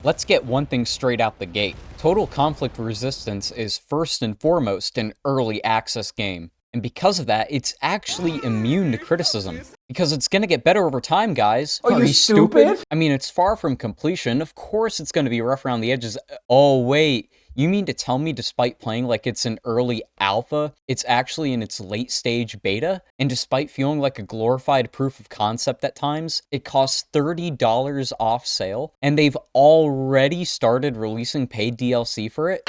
Let's get one thing straight out the gate. Total Conflict Resistance is first and foremost an early access game. And because of that, it's actually immune to criticism. Because it's gonna get better over time, guys. Are you stupid? I mean, it's far from completion. Of course it's gonna be rough around the edges. Oh, wait. You mean to tell me despite playing like it's an early alpha, it's actually in its late stage beta? And despite feeling like a glorified proof of concept at times, it costs $30 off sale, and they've already started releasing paid DLC for it?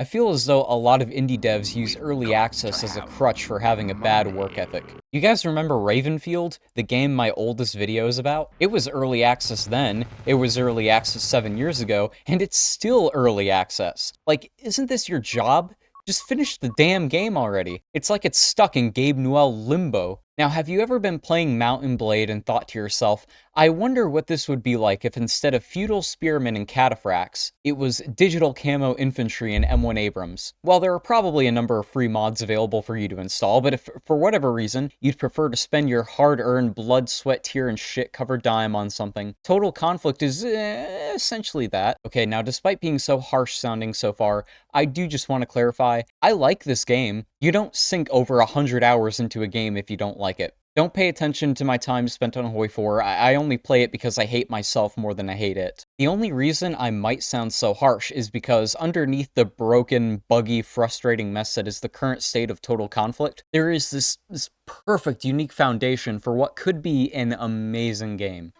I feel as though a lot of indie devs use early access as a crutch for having a bad work ethic. You guys remember Ravenfield, the game my oldest video is about? It was early access then, it was early access 7 years ago, and it's still early access. Like, isn't this your job? Just finish the damn game already. It's like it's stuck in Gabe Newell limbo. Now, have you ever been playing Mount and Blade and thought to yourself, I wonder what this would be like if instead of feudal spearmen and cataphracts, it was digital camo infantry and M1 Abrams? Well, there are probably a number of free mods available for you to install, but if for whatever reason you'd prefer to spend your hard-earned blood, sweat, tear, and shit-covered dime on something, Total Conflict is essentially that. Okay, now despite being so harsh sounding so far, I do just want to clarify, I like this game. You don't sink over 100 hours into a game if you don't like it. Don't pay attention to my time spent on Hoi 4, I only play it because I hate myself more than I hate it. The only reason I might sound so harsh is because underneath the broken, buggy, frustrating mess that is the current state of Total Conflict, there is this perfect, unique foundation for what could be an amazing game.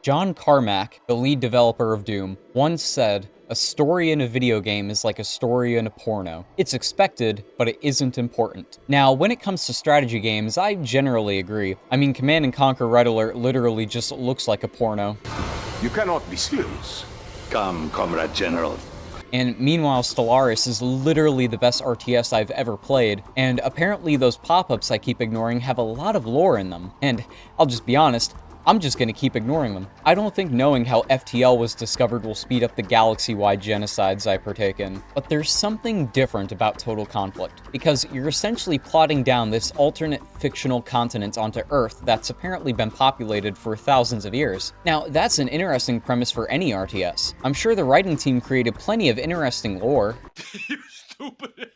John Carmack, the lead developer of Doom, once said, "A story in a video game is like a story in a porno. It's expected, but it isn't important." Now, when it comes to strategy games, I generally agree. I mean, Command & Conquer Red Alert literally just looks like a porno. You cannot be serious. Come, Comrade General. And meanwhile, Stellaris is literally the best RTS I've ever played, and apparently those pop-ups I keep ignoring have a lot of lore in them. And I'll just be honest, I'm just gonna keep ignoring them. I don't think knowing how FTL was discovered will speed up the galaxy-wide genocides I partake in. But there's something different about Total Conflict, because you're essentially plotting down this alternate fictional continent onto Earth that's apparently been populated for thousands of years. Now, that's an interesting premise for any RTS. I'm sure the writing team created plenty of interesting lore. You stupid.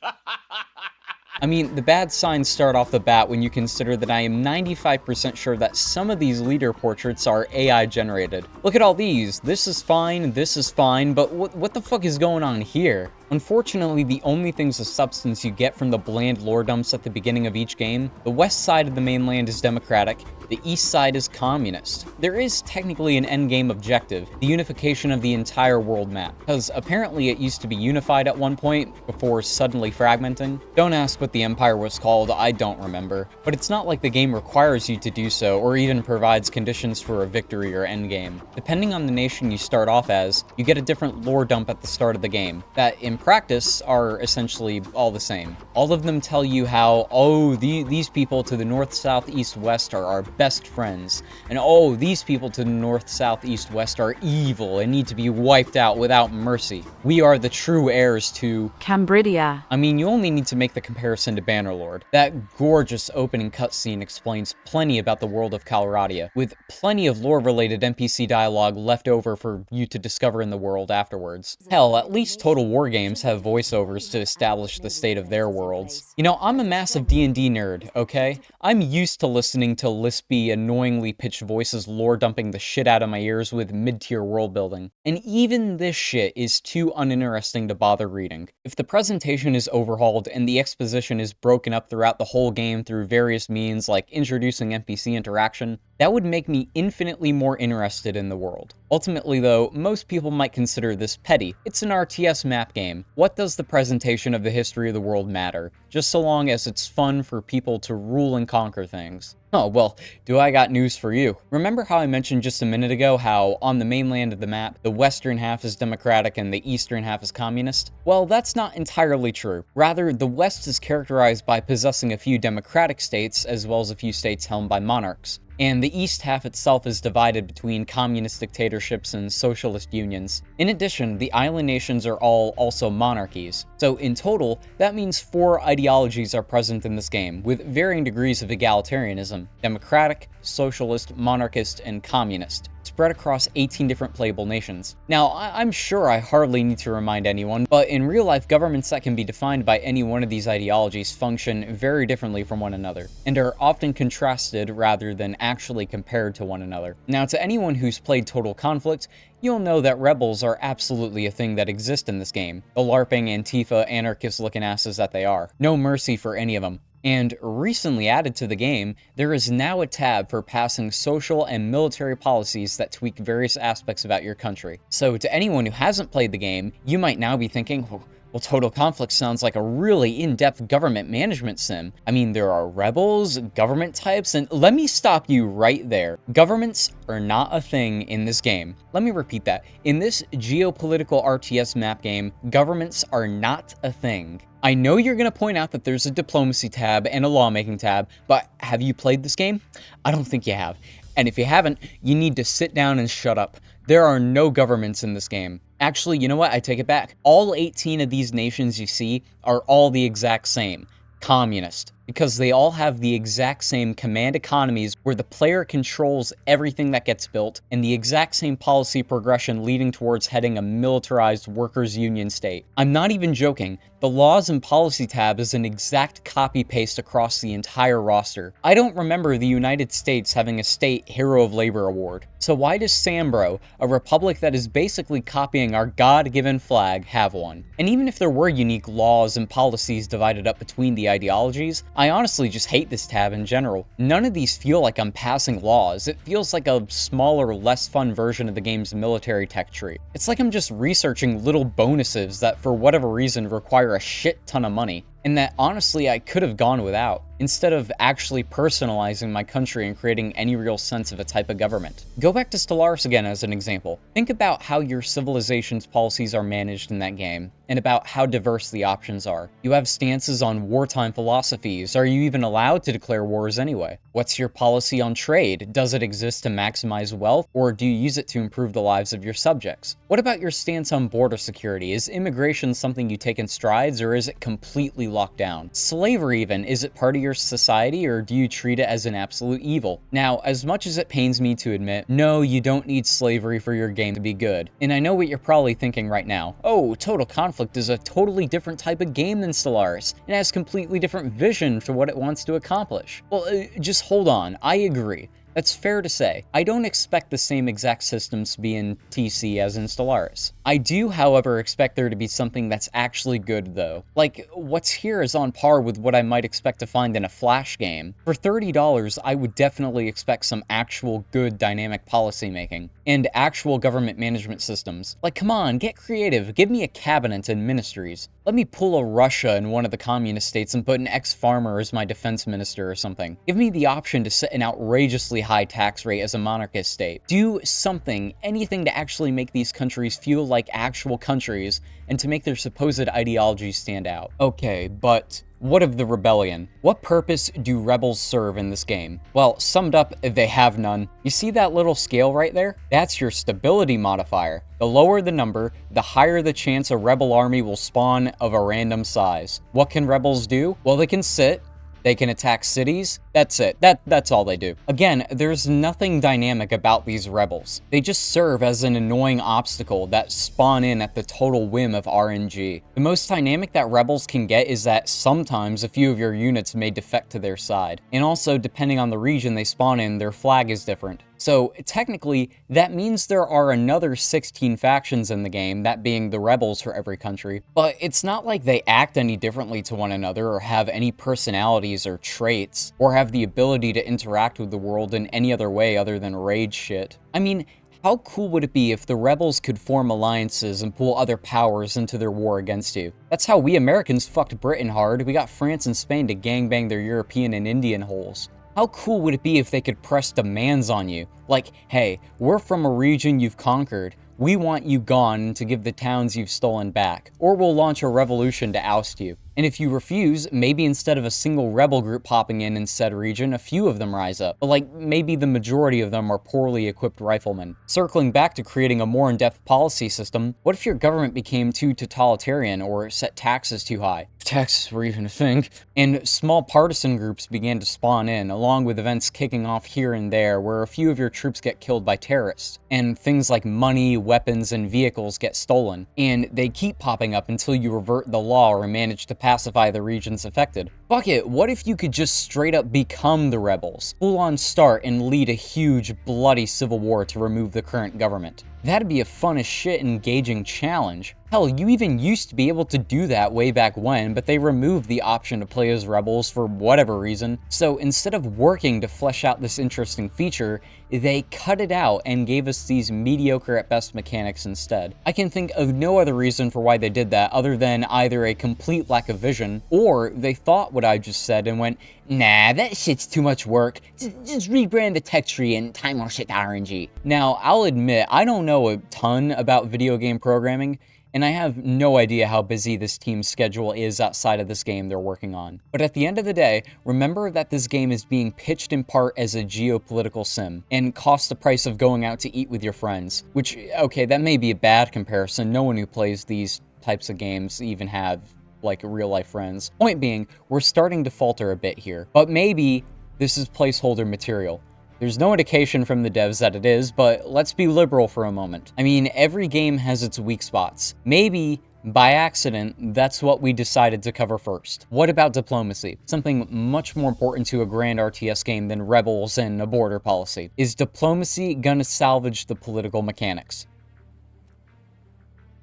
I mean, the bad signs start off the bat when you consider that I am 95% sure that some of these leader portraits are AI generated. Look at all these. This is fine, but what the fuck is going on here? Unfortunately, the only things of substance you get from the bland lore dumps at the beginning of each game, the west side of the mainland is democratic, the east side is communist. There is technically an endgame objective, the unification of the entire world map, because apparently it used to be unified at one point, before suddenly fragmenting. Don't ask what the empire was called, I don't remember. But it's not like the game requires you to do so, or even provides conditions for a victory or endgame. Depending on the nation you start off as, you get a different lore dump at the start of the game, that in practice are essentially all the same. All of them tell you how, oh, these people to the north, south, east, west are our best friends, and oh, these people to the north, south, east, west are evil and need to be wiped out without mercy. We are the true heirs to Cambridia. I mean, you only need to make the comparison to Bannerlord. That gorgeous opening cutscene explains plenty about the world of Calradia, with plenty of lore-related NPC dialogue left over for you to discover in the world afterwards. Hell, at least Total War games have voiceovers to establish the state of their worlds. You know, I'm a massive D&D nerd, okay? I'm used to listening to lispy, annoyingly pitched voices lore dumping the shit out of my ears with mid-tier world building. And even this shit is too uninteresting to bother reading. If the presentation is overhauled and the exposition is broken up throughout the whole game through various means like introducing NPC interaction, that would make me infinitely more interested in the world. Ultimately though, most people might consider this petty. It's an RTS map game. What does the presentation of the history of the world matter? Just so long as it's fun for people to rule and conquer things. Oh, well, do I got news for you. Remember how I mentioned just a minute ago how on the mainland of the map, the western half is democratic and the eastern half is communist? Well, that's not entirely true. Rather, the west is characterized by possessing a few democratic states as well as a few states helmed by monarchs. and the east half itself is divided between communist dictatorships and socialist unions. In addition, the island nations are all also monarchies. So in total, that means 4 ideologies are present in this game, with varying degrees of egalitarianism: democratic, socialist, monarchist, and communist, spread across 18 different playable nations. Now, I'm sure I hardly need to remind anyone, but in real life, governments that can be defined by any one of these ideologies function very differently from one another, and are often contrasted rather than actually compared to one another. Now, to anyone who's played Total Conflict, you'll know that rebels are absolutely a thing that exists in this game. The LARPing, Antifa, anarchist-looking asses that they are. No mercy for any of them. And recently added to the game, there is now a tab for passing social and military policies that tweak various aspects about your country. So to anyone who hasn't played the game, you might now be thinking, well, Total Conflict sounds like a really in-depth government management sim. I mean, there are rebels, government types, and let me stop you right there. Governments are not a thing in this game. Let me repeat that. In this geopolitical RTS map game, governments are not a thing. I know you're going to point out that there's a diplomacy tab and a lawmaking tab, but have you played this game? I don't think you have. And if you haven't, you need to sit down and shut up. There are no governments in this game. Actually, you know what? I take it back. All 18 of these nations you see are all the exact same. Communist. Because they all have the exact same command economies where the player controls everything that gets built, and the exact same policy progression leading towards heading a militarized workers' union state. I'm not even joking. The laws and policy tab is an exact copy-paste across the entire roster. I don't remember the United States having a state Hero of Labor award. So why does Sambro, a republic that is basically copying our God-given flag, have one? And even if there were unique laws and policies divided up between the ideologies, I honestly just hate this tab in general. None of these feel like I'm passing laws. It feels like a smaller, less fun version of the game's military tech tree. It's like I'm just researching little bonuses that for whatever reason require a shit ton of money, and that honestly I could have gone without, instead of actually personalizing my country and creating any real sense of a type of government. Go back to Stellaris again as an example. Think about how your civilization's policies are managed in that game, and about how diverse the options are. You have stances on wartime philosophies. Are you even allowed to declare wars anyway? What's your policy on trade? Does it exist to maximize wealth, or do you use it to improve the lives of your subjects? What about your stance on border security? Is immigration something you take in strides, or is it completely locked down? Slavery even, is it part of your society, or do you treat it as an absolute evil? Now, as much as it pains me to admit, no, you don't need slavery for your game to be good. And I know what you're probably thinking right now. Oh, Total Conflict is a totally different type of game than Stellaris. It has completely different vision for what it wants to accomplish. Well, just hold on, I agree. That's fair to say. I don't expect the same exact systems to be in TC as in Stellaris. I do, however, expect there to be something that's actually good, though. Like, what's here is on par with what I might expect to find in a Flash game. For $30, I would definitely expect some actual good dynamic policymaking, and actual government management systems. Like, come on, get creative, give me a cabinet and ministries. Let me pull a Russia in one of the communist states and put an ex-farmer as my defense minister or something. Give me the option to set an outrageously high tax rate as a monarchist state. Do something, anything to actually make these countries feel like actual countries and to make their supposed ideologies stand out. Okay, but what of the rebellion? What purpose do rebels serve in this game? Well, summed up, they have none. You see that little scale right there? That's your stability modifier. The lower the number, the higher the chance a rebel army will spawn of a random size. What can rebels do? Well, they can sit. They can attack cities. That's it. That's all they do. Again, there's nothing dynamic about these rebels. They just serve as an annoying obstacle that spawn in at the total whim of RNG. The most dynamic that rebels can get is that sometimes a few of your units may defect to their side. And also, depending on the region they spawn in, their flag is different. So technically, that means there are another 16 factions in the game, that being the rebels for every country. But it's not like they act any differently to one another or have any personalities or traits, or have the ability to interact with the world in any other way other than rage shit. I mean, how cool would it be if the rebels could form alliances and pull other powers into their war against you? That's how we Americans fucked Britain hard. We got France and Spain to gangbang their European and Indian holes. How cool would it be if they could press demands on you? Like, hey, we're from a region you've conquered. We want you gone to give the towns you've stolen back. Or we'll launch a revolution to oust you. And if you refuse, maybe instead of a single rebel group popping in said region, a few of them rise up. But like, maybe the majority of them are poorly equipped riflemen. Circling back to creating a more in-depth policy system, what if your government became too totalitarian or set taxes too high? If taxes were even a thing. And small partisan groups began to spawn in, along with events kicking off here and there where a few of your troops get killed by terrorists. And things like money, weapons, and vehicles get stolen. And they keep popping up until you revert the law or manage to pacify the regions affected. Fuck it, what if you could just straight up become the rebels? Full on start and lead a huge, bloody civil war to remove the current government. That'd be a fun as shit engaging challenge. Hell, you even used to be able to do that way back when, but they removed the option to play as rebels for whatever reason. So instead of working to flesh out this interesting feature, they cut it out and gave us these mediocre at best mechanics instead. I can think of no other reason for why they did that other than either a complete lack of vision, or they thought what I just said and went, nah, that shit's too much work. Just rebrand the tech tree and time more shit to RNG. Now, I'll admit, I don't know a ton about video game programming, and I have no idea how busy this team's schedule is outside of this game they're working on. But at the end of the day, remember that this game is being pitched in part as a geopolitical sim, and costs the price of going out to eat with your friends. Which, okay, that may be a bad comparison. No one who plays these types of games even have, like, real-life friends. Point being, we're starting to falter a bit here. But maybe this is placeholder material. There's no indication from the devs that it is, but let's be liberal for a moment. I mean, every game has its weak spots. Maybe, by accident, that's what we decided to cover first. What about diplomacy? Something much more important to a grand RTS game than rebels and a border policy. Is diplomacy gonna salvage the political mechanics?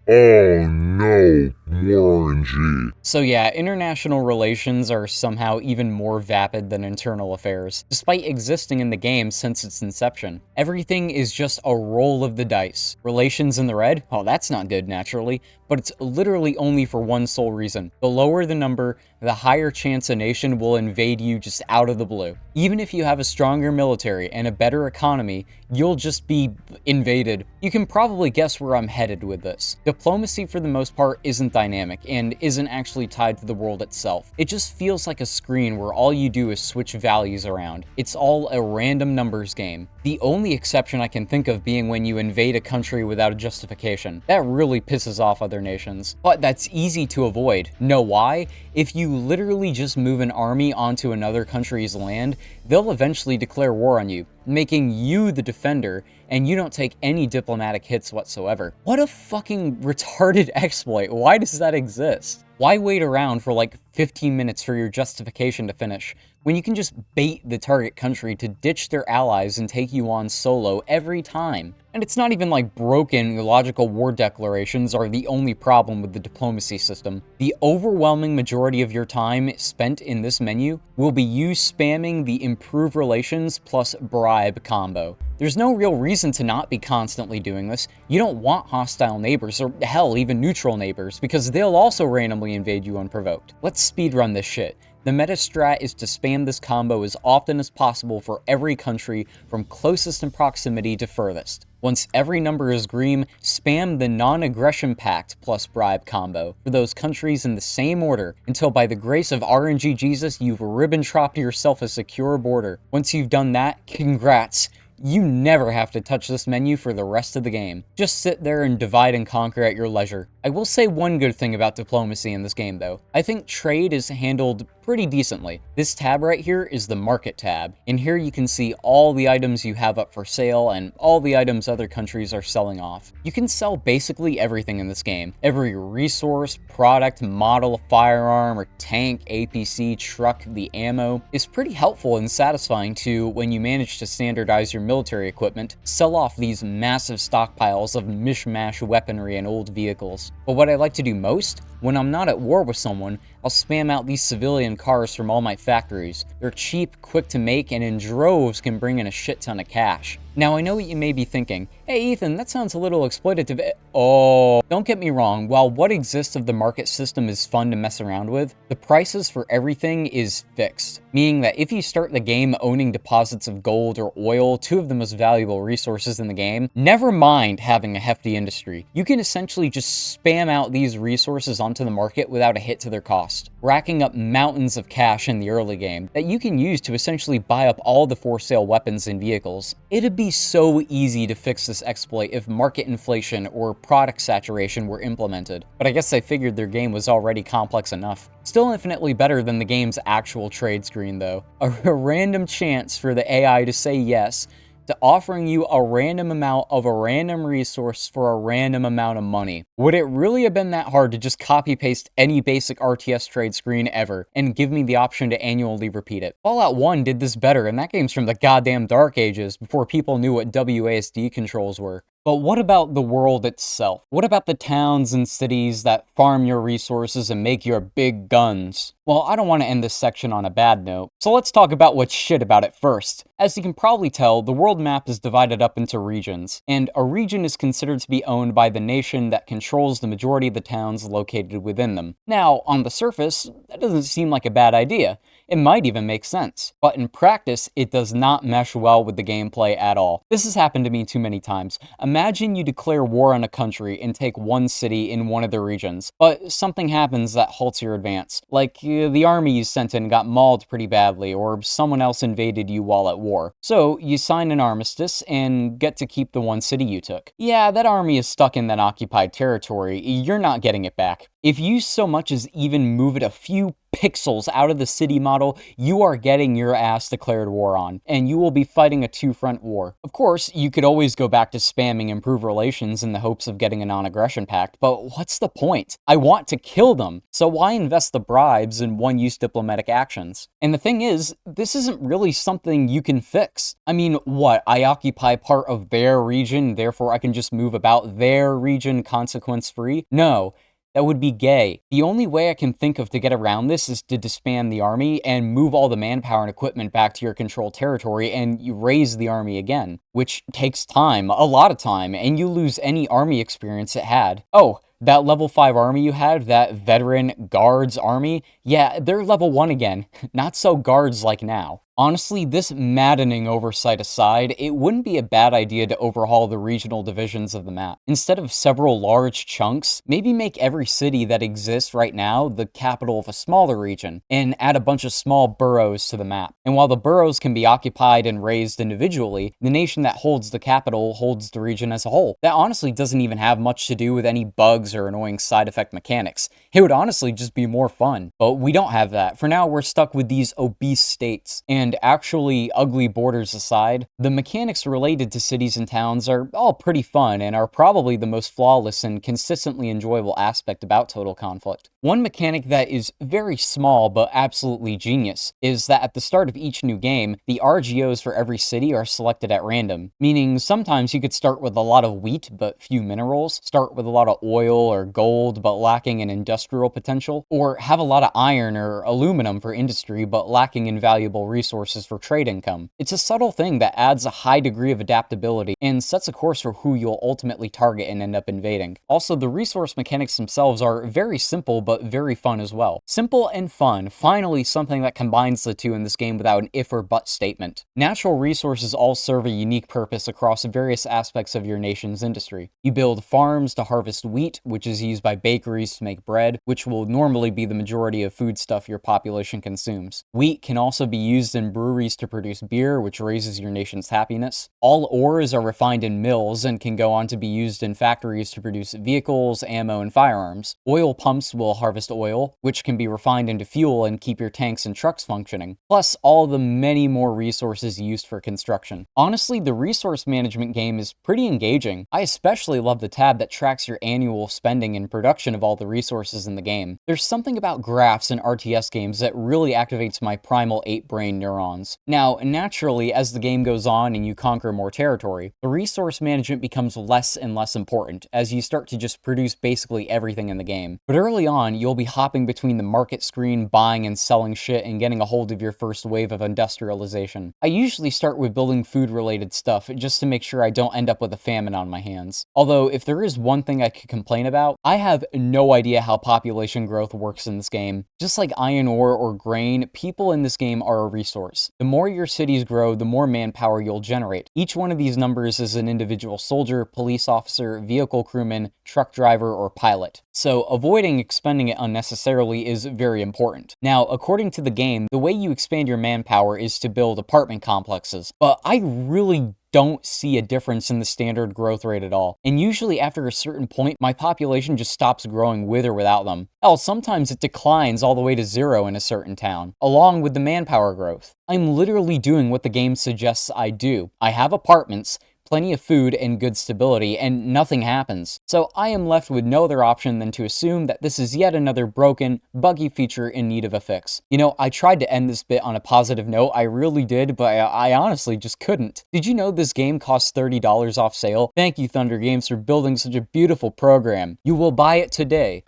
Oh no, more RNG. So yeah, international relations are somehow even more vapid than internal affairs, despite existing in the game since its inception. Everything is just a roll of the dice. Relations in the red? Oh, that's not good, naturally, but it's literally only for one sole reason. The lower the number, the higher chance a nation will invade you just out of the blue. Even if you have a stronger military and a better economy, you'll just be invaded. You can probably guess where I'm headed with this. Diplomacy, for the most part, isn't dynamic and isn't actually tied to the world itself. It just feels like a screen where all you do is switch values around. It's all a random numbers game. The only exception I can think of being when you invade a country without a justification. That really pisses off other nations. But that's easy to avoid. Know why? If you literally just move an army onto another country's land, they'll eventually declare war on you, making you the defender, and you don't take any diplomatic hits whatsoever. What a fucking retarded exploit. Why does that exist? Why wait around for like 15 minutes for your justification to finish, when you can just bait the target country to ditch their allies and take you on solo every time? And it's not even like broken illogical war declarations are the only problem with the diplomacy system. The overwhelming majority of your time spent in this menu will be you spamming the improve relations plus bribe combo. There's no real reason to not be constantly doing this. You don't want hostile neighbors, or hell, even neutral neighbors, because they'll also randomly invade you unprovoked. Let's speedrun this shit. The meta strat is to spam this combo as often as possible for every country from closest in proximity to furthest. Once every number is green, spam the non-aggression pact plus bribe combo for those countries in the same order until by the grace of RNG Jesus you've ribbon-tropped yourself a secure border. Once you've done that, congrats. You never have to touch this menu for the rest of the game. Just sit there and divide and conquer at your leisure. I will say one good thing about diplomacy in this game though. I think trade is handled pretty decently. This tab right here is the market tab, and here you can see all the items you have up for sale and all the items other countries are selling off. You can sell basically everything in this game. Every resource, product, model, firearm, or tank, APC, truck, the ammo is pretty helpful and satisfying too when you manage to standardize your military equipment, sell off these massive stockpiles of mishmash weaponry and old vehicles. But what I like to do most, when I'm not at war with someone, I'll spam out these civilian cars from all my factories. They're cheap, quick to make, and in droves can bring in a shit ton of cash. Now, I know what you may be thinking. Hey, Ethan, that sounds a little exploitative. Oh, don't get me wrong. While what exists of the market system is fun to mess around with, the prices for everything is fixed. Meaning that if you start the game owning deposits of gold or oil, two of the most valuable resources in the game, never mind having a hefty industry. You can essentially just spam out these resources onto the market without a hit to their cost, racking up mountains of cash in the early game that you can use to essentially buy up all the for sale weapons and vehicles. It'd be so easy to fix this exploit if market inflation or product saturation were implemented, but I guess they figured their game was already complex enough. Still infinitely better than the game's actual trade screen though. A random chance for the AI to say yes to offering you a random amount of a random resource for a random amount of money. Would it really have been that hard to just copy paste any basic RTS trade screen ever and give me the option to annually repeat it? Fallout 1 did this better, and that game's from the goddamn Dark Ages before people knew what WASD controls were. But what about the world itself? What about the towns and cities that farm your resources and make your big guns? Well, I don't want to end this section on a bad note, so let's talk about what's shit about it first. As you can probably tell, the world map is divided up into regions, and a region is considered to be owned by the nation that controls the majority of the towns located within them. Now, on the surface, that doesn't seem like a bad idea. It might even make sense, but in practice, it does not mesh well with the gameplay at all. This has happened to me too many times. Imagine you declare war on a country and take one city in one of the regions, but something happens that halts your advance. Like, the army you sent in got mauled pretty badly, or someone else invaded you while at war. So, you sign an armistice and get to keep the one city you took. Yeah, that army is stuck in that occupied territory. You're not getting it back. If you so much as even move it a few pixels out of the city model, you are getting your ass declared war on, and you will be fighting a two-front war. Of course, you could always go back to spamming improve relations in the hopes of getting a non-aggression pact, but what's the point? I want to kill them, so why invest the bribes in one-use diplomatic actions? And the thing is, this isn't really something you can fix. I mean, what, I occupy part of their region, therefore I can just move about their region consequence-free? No. That would be gay. The only way I can think of to get around this is to disband the army and move all the manpower and equipment back to your controlled territory and you raise the army again, which takes time, a lot of time, and you lose any army experience it had. Oh, that level 5 army you had, that veteran guards army, yeah, they're level 1 again. Not so guards like now. Honestly, this maddening oversight aside, it wouldn't be a bad idea to overhaul the regional divisions of the map. Instead of several large chunks, maybe make every city that exists right now the capital of a smaller region, and add a bunch of small boroughs to the map. And while the boroughs can be occupied and raised individually, the nation that holds the capital holds the region as a whole. That honestly doesn't even have much to do with any bugs or annoying side effect mechanics. It would honestly just be more fun. But we don't have that. For now, we're stuck with these obese states. And actually ugly borders aside, the mechanics related to cities and towns are all pretty fun and are probably the most flawless and consistently enjoyable aspect about Total Conflict. One mechanic that is very small but absolutely genius is that at the start of each new game, the RGOs for every city are selected at random, meaning sometimes you could start with a lot of wheat but few minerals, start with a lot of oil or gold but lacking in industrial potential, or have a lot of iron or aluminum for industry but lacking in valuable resources for trade income. It's a subtle thing that adds a high degree of adaptability and sets a course for who you'll ultimately target and end up invading. Also, the resource mechanics themselves are very simple but very fun as well. Simple and fun, finally something that combines the two in this game without an if or but statement. Natural resources all serve a unique purpose across various aspects of your nation's industry. You build farms to harvest wheat, which is used by bakeries to make bread, which will normally be the majority of foodstuff your population consumes. Wheat can also be used in breweries to produce beer, which raises your nation's happiness. All ores are refined in mills and can go on to be used in factories to produce vehicles, ammo, and firearms. Oil pumps will harvest oil, which can be refined into fuel and keep your tanks and trucks functioning, plus all the many more resources used for construction. Honestly, the resource management game is pretty engaging. I especially love the tab that tracks your annual spending and production of all the resources in the game. There's something about graphs in RTS games that really activates my primal 8-brain neuron neurons. Now, naturally, as the game goes on and you conquer more territory, the resource management becomes less and less important as you start to just produce basically everything in the game. But early on, you'll be hopping between the market screen, buying and selling shit, and getting a hold of your first wave of industrialization. I usually start with building food-related stuff just to make sure I don't end up with a famine on my hands. Although, if there is one thing I could complain about, I have no idea how population growth works in this game. Just like iron ore or grain, people in this game are a resource. The more your cities grow, the more manpower you'll generate. Each one of these numbers is an individual soldier, police officer, vehicle crewman, truck driver, or pilot. So avoiding expending it unnecessarily is very important. Now, according to the game, the way you expand your manpower is to build apartment complexes, but I really don't see a difference in the standard growth rate at all. And usually after a certain point, my population just stops growing with or without them. Hell, sometimes it declines all the way to 0 in a certain town, along with the manpower growth. I'm literally doing what the game suggests I do. I have apartments, plenty of food, and good stability, and nothing happens. So I am left with no other option than to assume that this is yet another broken, buggy feature in need of a fix. You know, I tried to end this bit on a positive note, I really did, but I honestly just couldn't. Did you know this game costs $30 off sale? Thank you, Thunder Games, for building such a beautiful program. You will buy it today.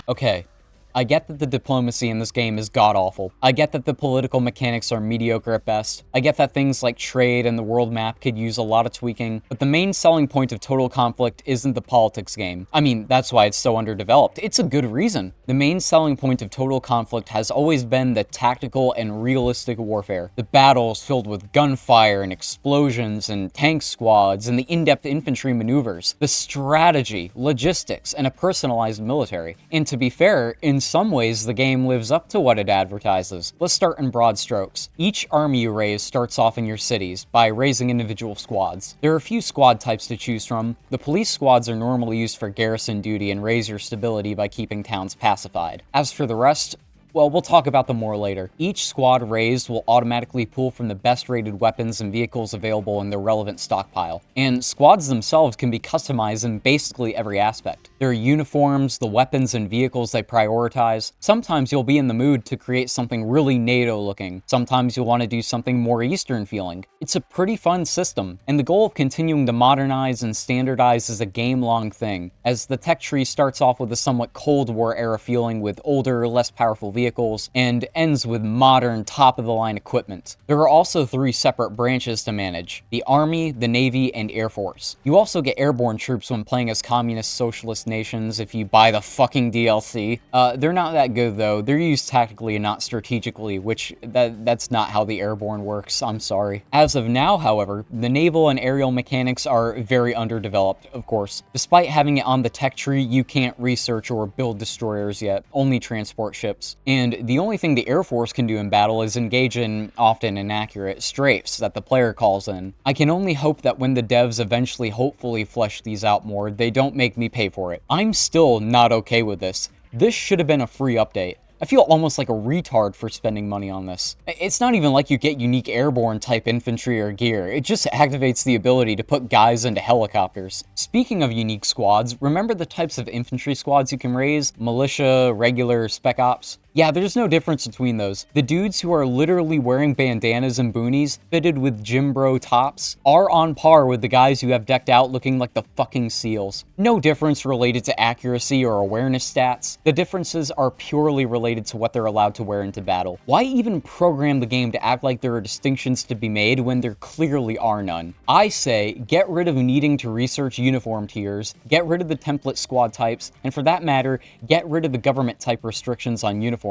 Okay. I get that the diplomacy in this game is god-awful. I get that the political mechanics are mediocre at best. I get that things like trade and the world map could use a lot of tweaking, but the main selling point of Total Conflict isn't the politics game. I mean, that's why it's so underdeveloped. It's a good reason. The main selling point of Total Conflict has always been the tactical and realistic warfare. The battles filled with gunfire and explosions and tank squads and the in-depth infantry maneuvers. The strategy, logistics, and a personalized military. And to be fair, in some ways, the game lives up to what it advertises. Let's start in broad strokes. Each army you raise starts off in your cities by raising individual squads. There are a few squad types to choose from. The police squads are normally used for garrison duty and raise your stability by keeping towns pacified. As for the rest, well, we'll talk about them more later. Each squad raised will automatically pull from the best rated weapons and vehicles available in their relevant stockpile. And squads themselves can be customized in basically every aspect. Their uniforms, the weapons and vehicles they prioritize. Sometimes you'll be in the mood to create something really NATO looking. Sometimes you'll want to do something more Eastern feeling. It's a pretty fun system, and the goal of continuing to modernize and standardize is a game-long thing, as the tech tree starts off with a somewhat Cold War era feeling with older, less powerful vehicles, and ends with modern, top-of-the-line equipment. There are also 3 separate branches to manage: the Army, the Navy, and Air Force. You also get airborne troops when playing as communist socialist nations if you buy the fucking DLC. They're not that good though. They're used tactically and not strategically, which that's not how the airborne works, I'm sorry. As of now, however, the naval and aerial mechanics are very underdeveloped, of course. Despite having it on the tech tree, you can't research or build destroyers yet, only transport ships. And the only thing the Air Force can do in battle is engage in often inaccurate strafes that the player calls in. I can only hope that when the devs eventually hopefully flesh these out more, they don't make me pay for it. I'm still not okay with this. This should have been a free update. I feel almost like a retard for spending money on this. It's not even like you get unique airborne type infantry or gear, it just activates the ability to put guys into helicopters. Speaking of unique squads, remember the types of infantry squads you can raise? Militia, regular, spec ops? Yeah, there's no difference between those. The dudes who are literally wearing bandanas and boonies, fitted with gym bro tops, are on par with the guys who have decked out looking like the fucking SEALs. No difference related to accuracy or awareness stats. The differences are purely related to what they're allowed to wear into battle. Why even program the game to act like there are distinctions to be made when there clearly are none? I say, get rid of needing to research uniform tiers, get rid of the template squad types, and for that matter, get rid of the government type restrictions on uniforms.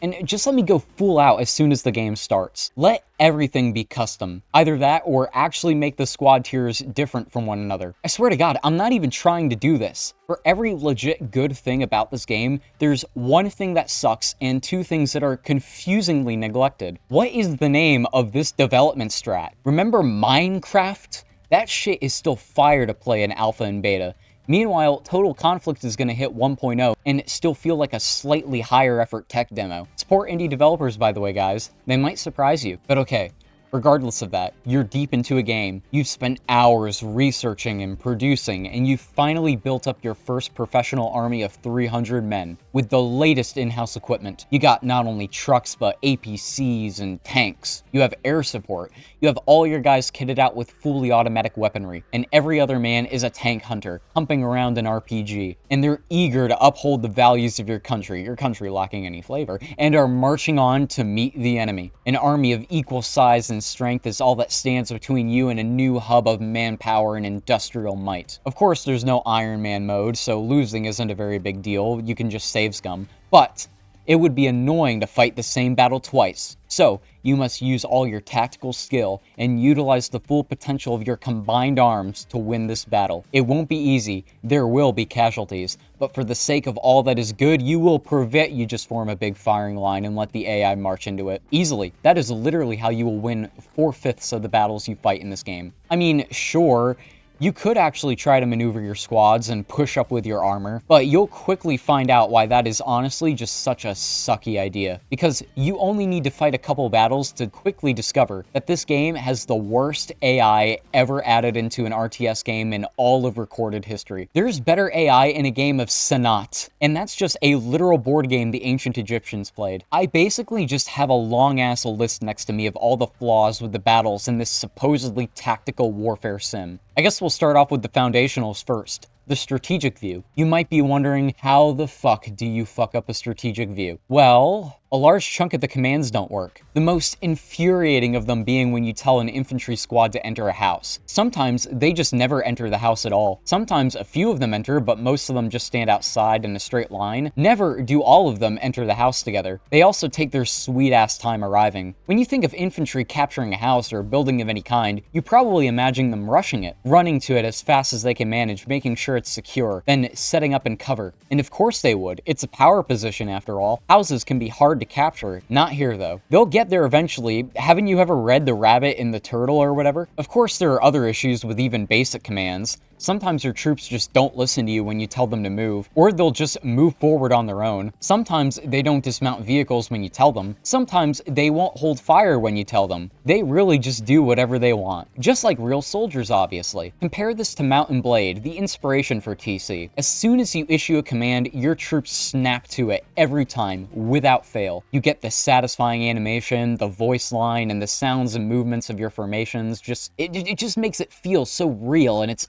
And just let me go full out as soon as the game starts. Let everything be custom. Either that or actually make the squad tiers different from one another. I swear to God, I'm not even trying to do this. For every legit good thing about this game, there's one thing that sucks and 2 things that are confusingly neglected. What is the name of this development strat? Remember Minecraft? That shit is still fire to play in alpha and beta. Meanwhile, Total Conflict is going to hit 1.0 and still feel like a slightly higher effort tech demo. Support indie developers, by the way, guys. They might surprise you. But okay, Regardless of that, you're deep into a game, you've spent hours researching and producing, and you've finally built up your first professional army of 300 men with the latest in-house equipment. You got not only trucks, but APCs and tanks. You have air support. You have all your guys kitted out with fully automatic weaponry, and every other man is a tank hunter, humping around an RPG. And they're eager to uphold the values of your country lacking any flavor, and are marching on to meet the enemy. An army of equal size and strength is all that stands between you and a new hub of manpower and industrial might. Of course, there's no Iron Man mode, so losing isn't a very big deal, you can just save scum. But it would be annoying to fight the same battle twice. So, you must use all your tactical skill and utilize the full potential of your combined arms to win this battle. It won't be easy, there will be casualties, but for the sake of all that is good, you will prevent you just form a big firing line and let the AI march into it. Easily. That is literally how you will win 4/5 of the battles you fight in this game. I mean, sure, you could actually try to maneuver your squads and push up with your armor, but you'll quickly find out why that is honestly just such a sucky idea. Because you only need to fight a couple battles to quickly discover that this game has the worst AI ever added into an RTS game in all of recorded history. There's better AI in a game of Sanat, and that's just a literal board game the ancient Egyptians played. I basically just have a long-ass list next to me of all the flaws with the battles in this supposedly tactical warfare sim. I guess we'll start off with the foundationals first. The strategic view. You might be wondering, how the fuck do you fuck up a strategic view? Well, a large chunk of the commands don't work. The most infuriating of them being when you tell an infantry squad to enter a house. Sometimes they just never enter the house at all. Sometimes a few of them enter, but most of them just stand outside in a straight line. Never do all of them enter the house together. They also take their sweet ass time arriving. When you think of infantry capturing a house or a building of any kind, you probably imagine them rushing it, running to it as fast as they can manage, making sure it's secure, then setting up in cover. And of course they would. It's a power position after all. Houses can be hard to capture. Not here though. They'll get there eventually. Haven't you ever read The Rabbit and the Turtle or whatever? Of course there are other issues with even basic commands. Sometimes your troops just don't listen to you when you tell them to move, or they'll just move forward on their own. Sometimes they don't dismount vehicles when you tell them. Sometimes they won't hold fire when you tell them. They really just do whatever they want. Just like real soldiers, obviously. Compare this to Mount and Blade, the inspiration for TC. As soon as you issue a command, your troops snap to it every time, without fail. You get the satisfying animation, the voice line, and the sounds and movements of your formations. It just makes it feel so real, and it's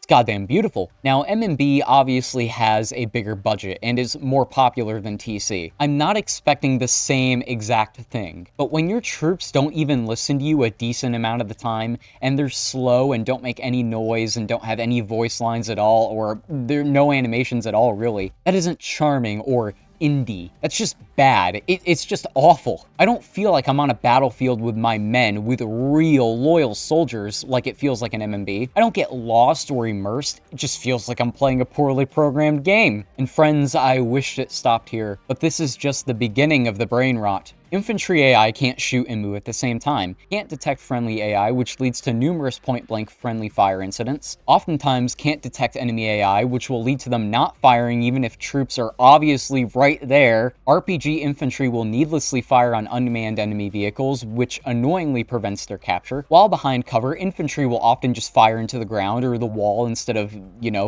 goddamn beautiful. Now, MMB obviously has a bigger budget and is more popular than TC. I'm not expecting the same exact thing, but when your troops don't even listen to you a decent amount of the time, and they're slow and don't make any noise and don't have any voice lines at all, or there are no animations at all really, that isn't charming or indie. That's just bad. It's just awful. I don't feel like I'm on a battlefield with my men, with real loyal soldiers like it feels like an MMB. I don't get lost or immersed. It just feels like I'm playing a poorly programmed game. And friends, I wished it stopped here, but this is just the beginning of the brain rot. Infantry AI can't shoot and move at the same time, can't detect friendly AI, which leads to numerous point-blank friendly fire incidents, oftentimes can't detect enemy AI, which will lead to them not firing even if troops are obviously right there. RPG infantry will needlessly fire on unmanned enemy vehicles, which annoyingly prevents their capture. While behind cover, infantry will often just fire into the ground or the wall instead of,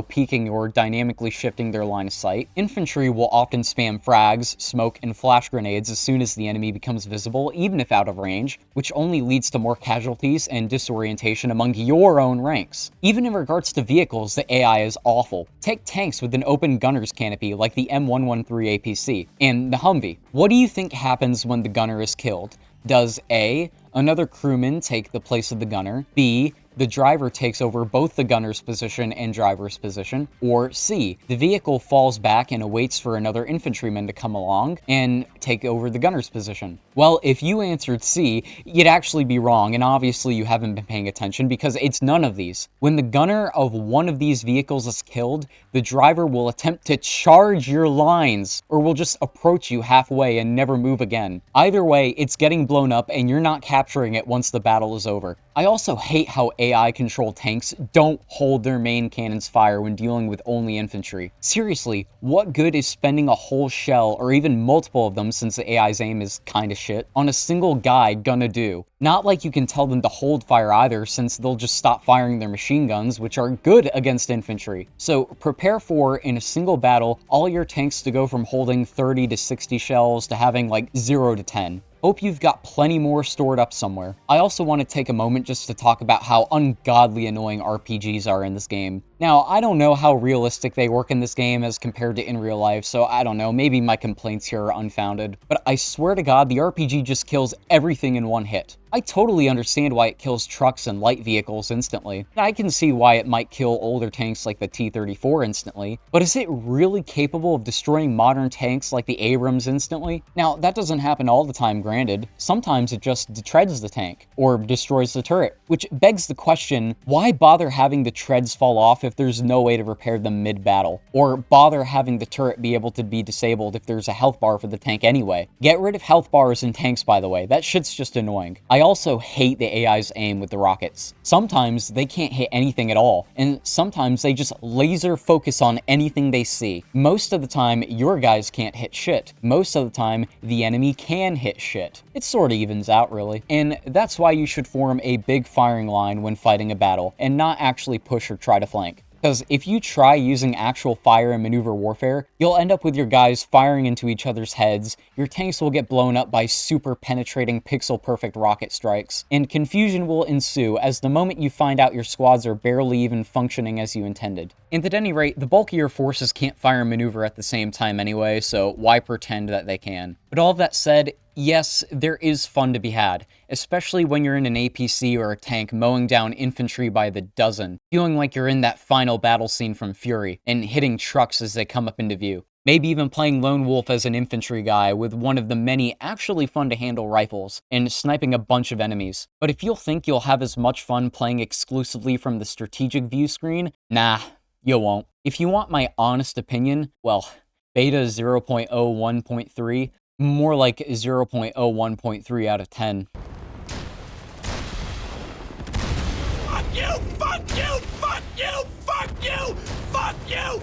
peeking or dynamically shifting their line of sight. Infantry will often spam frags, smoke, and flash grenades as soon as the enemy becomes visible, even if out of range, which only leads to more casualties and disorientation among your own ranks. Even in regards to vehicles, the AI is awful. Take tanks with an open gunner's canopy like the M113 APC and the Humvee. What do you think happens when the gunner is killed? Does A, another crewman take the place of the gunner? B, the driver takes over both the gunner's position and driver's position? Or C, the vehicle falls back and awaits for another infantryman to come along and take over the gunner's position? Well, if you answered C, you'd actually be wrong, and obviously you haven't been paying attention because it's none of these. When the gunner of one of these vehicles is killed, the driver will attempt to charge your lines, or will just approach you halfway and never move again. Either way, it's getting blown up and you're not capturing it once the battle is over. I also hate how AI-controlled tanks don't hold their main cannons fire when dealing with only infantry. Seriously, what good is spending a whole shell, or even multiple of them since the AI's aim is kinda shit, on a single guy gonna do? Not like you can tell them to hold fire either, since they'll just stop firing their machine guns, which are good against infantry. So prepare for, in a single battle, all your tanks to go from holding 30 to 60 shells to having like 0 to 10. Hope you've got plenty more stored up somewhere. I also want to take a moment just to talk about how ungodly annoying RPGs are in this game. Now, I don't know how realistic they work in this game as compared to in real life, so I don't know, maybe my complaints here are unfounded. But I swear to God, the RPG just kills everything in one hit. I totally understand why it kills trucks and light vehicles instantly. I can see why it might kill older tanks like the T-34 instantly, but is it really capable of destroying modern tanks like the Abrams instantly? Now, that doesn't happen all the time, granted. Sometimes it just detreads the tank, or destroys the turret, which begs the question, why bother having the treads fall off if there's no way to repair them mid-battle? Or bother having the turret be able to be disabled if there's a health bar for the tank anyway? Get rid of health bars in tanks, by the way, that shit's just annoying. I also hate the AI's aim with the rockets. Sometimes they can't hit anything at all, and sometimes they just laser focus on anything they see. Most of the time, your guys can't hit shit. Most of the time, the enemy can hit shit. It sorta evens out, really. And that's why you should form a big firing line when fighting a battle, and not actually push or try to flank. Because if you try using actual fire and maneuver warfare, you'll end up with your guys firing into each other's heads, your tanks will get blown up by super penetrating pixel-perfect rocket strikes, and confusion will ensue as the moment you find out your squads are barely even functioning as you intended. And at any rate, the bulk of your forces can't fire and maneuver at the same time anyway, so why pretend that they can? But all of that said, yes, there is fun to be had, especially when you're in an APC or a tank mowing down infantry by the dozen, feeling like you're in that final battle scene from Fury, and hitting trucks as they come up into view. Maybe even playing Lone Wolf as an infantry guy with one of the many actually fun to handle rifles, and sniping a bunch of enemies. But if you'll think you'll have as much fun playing exclusively from the strategic view screen, nah, you won't. If you want my honest opinion, well, beta 0.01.3, more like 0.01.3 out of 10. Fuck you! Fuck you! Fuck you! Fuck you! Fuck you!